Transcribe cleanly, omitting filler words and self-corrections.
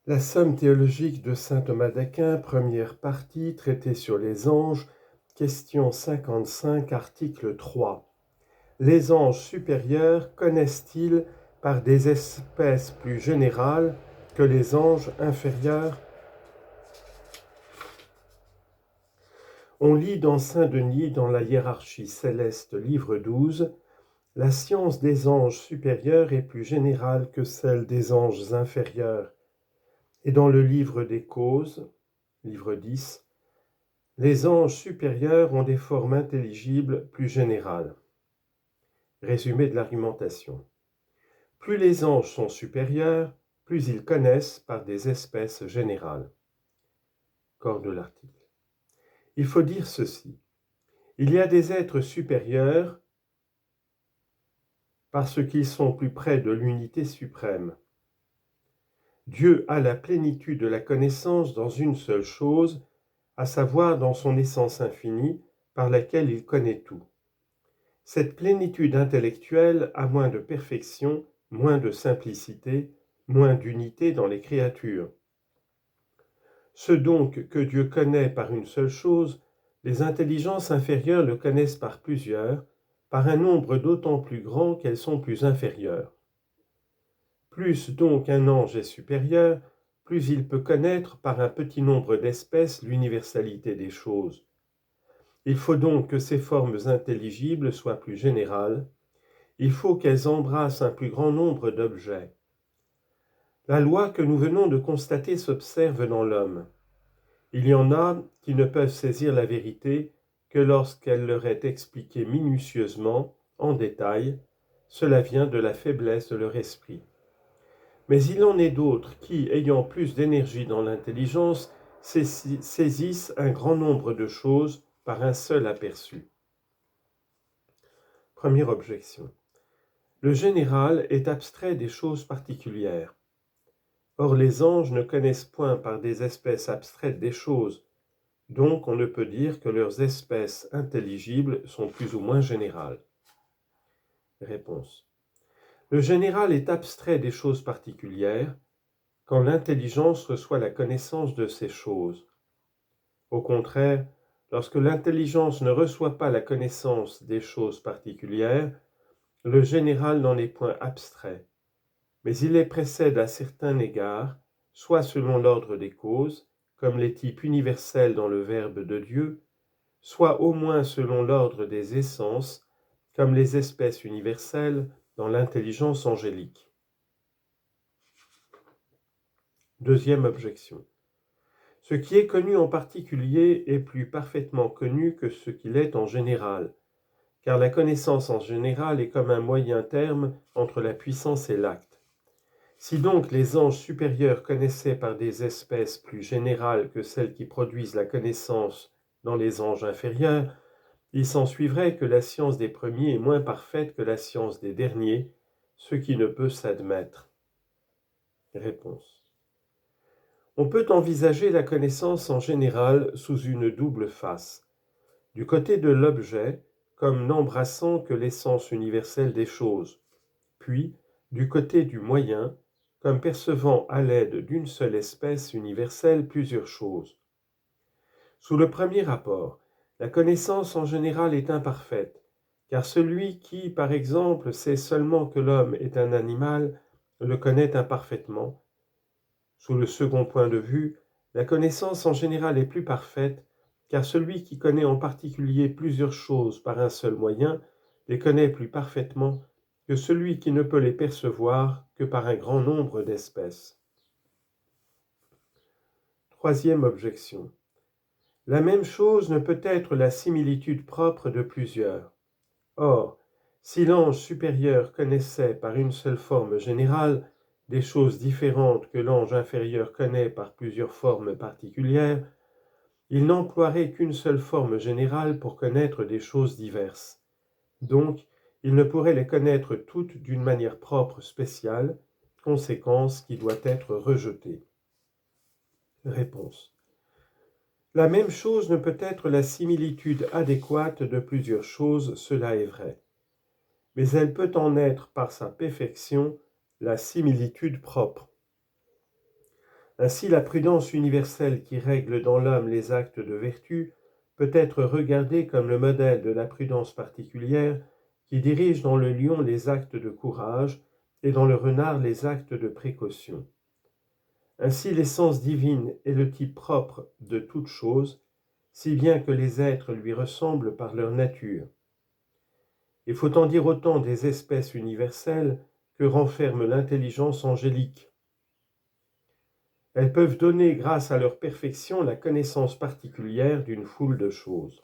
La somme théologique de saint Thomas d'Aquin, première partie, traité sur les anges, question 55, article 3. Les anges supérieurs connaissent-ils par des espèces plus générales que les anges inférieurs? On lit dans saint Denis, dans la hiérarchie céleste, livre 12, « La science des anges supérieurs est plus générale que celle des anges inférieurs. » Et dans le livre des causes, livre 10, les anges supérieurs ont des formes intelligibles plus générales. Résumé de l'argumentation. Plus les anges sont supérieurs, plus ils connaissent par des espèces générales. Corps de l'article. Il faut dire ceci. Il y a des êtres supérieurs parce qu'ils sont plus près de l'unité suprême. Dieu a la plénitude de la connaissance dans une seule chose, à savoir dans son essence infinie, par laquelle il connaît tout. Cette plénitude intellectuelle a moins de perfection, moins de simplicité, moins d'unité dans les créatures. Ce donc que Dieu connaît par une seule chose, les intelligences inférieures le connaissent par plusieurs, par un nombre d'autant plus grand qu'elles sont plus inférieures. Plus donc un ange est supérieur, plus il peut connaître par un petit nombre d'espèces l'universalité des choses. Il faut donc que ces formes intelligibles soient plus générales, il faut qu'elles embrassent un plus grand nombre d'objets. La loi que nous venons de constater s'observe dans l'homme. Il y en a qui ne peuvent saisir la vérité que lorsqu'elle leur est expliquée minutieusement, en détail. Cela vient de la faiblesse de leur esprit. Mais il en est d'autres qui, ayant plus d'énergie dans l'intelligence, saisissent un grand nombre de choses par un seul aperçu. Première objection. Le général est abstrait des choses particulières. Or les anges ne connaissent point par des espèces abstraites des choses, donc on ne peut dire que leurs espèces intelligibles sont plus ou moins générales. Réponse. Le général est abstrait des choses particulières quand l'intelligence reçoit la connaissance de ces choses. Au contraire, lorsque l'intelligence ne reçoit pas la connaissance des choses particulières, le général n'en est point abstrait, mais il les précède à certains égards, soit selon l'ordre des causes, comme les types universels dans le Verbe de Dieu, soit au moins selon l'ordre des essences, comme les espèces universelles dans l'intelligence angélique. Deuxième objection. Ce qui est connu en particulier est plus parfaitement connu que ce qu'il est en général, car la connaissance en général est comme un moyen terme entre la puissance et l'acte. Si donc les anges supérieurs connaissaient par des espèces plus générales que celles qui produisent la connaissance dans les anges inférieurs, il s'ensuivrait que la science des premiers est moins parfaite que la science des derniers, ce qui ne peut s'admettre. Réponse. On peut envisager la connaissance en général sous une double face. Du côté de l'objet, comme n'embrassant que l'essence universelle des choses, puis du côté du moyen, comme percevant à l'aide d'une seule espèce universelle plusieurs choses. Sous le premier rapport, la connaissance en général est imparfaite, car celui qui, par exemple, sait seulement que l'homme est un animal, le connaît imparfaitement. Sous le second point de vue, la connaissance en général est plus parfaite, car celui qui connaît en particulier plusieurs choses par un seul moyen, les connaît plus parfaitement que celui qui ne peut les percevoir que par un grand nombre d'espèces. Troisième objection. La même chose ne peut être la similitude propre de plusieurs. Or, si l'ange supérieur connaissait par une seule forme générale des choses différentes que l'ange inférieur connaît par plusieurs formes particulières, il n'emploierait qu'une seule forme générale pour connaître des choses diverses. Donc, il ne pourrait les connaître toutes d'une manière propre spéciale, conséquence qui doit être rejetée. Réponse. La même chose ne peut être la similitude adéquate de plusieurs choses, cela est vrai. Mais elle peut en être par sa perfection la similitude propre. Ainsi, la prudence universelle qui règle dans l'homme les actes de vertu peut être regardée comme le modèle de la prudence particulière qui dirige dans le lion les actes de courage et dans le renard les actes de précaution. Ainsi, l'essence divine est le type propre de toute chose, si bien que les êtres lui ressemblent par leur nature. Il faut en dire autant des espèces universelles que renferme l'intelligence angélique. Elles peuvent donner, grâce à leur perfection, la connaissance particulière d'une foule de choses.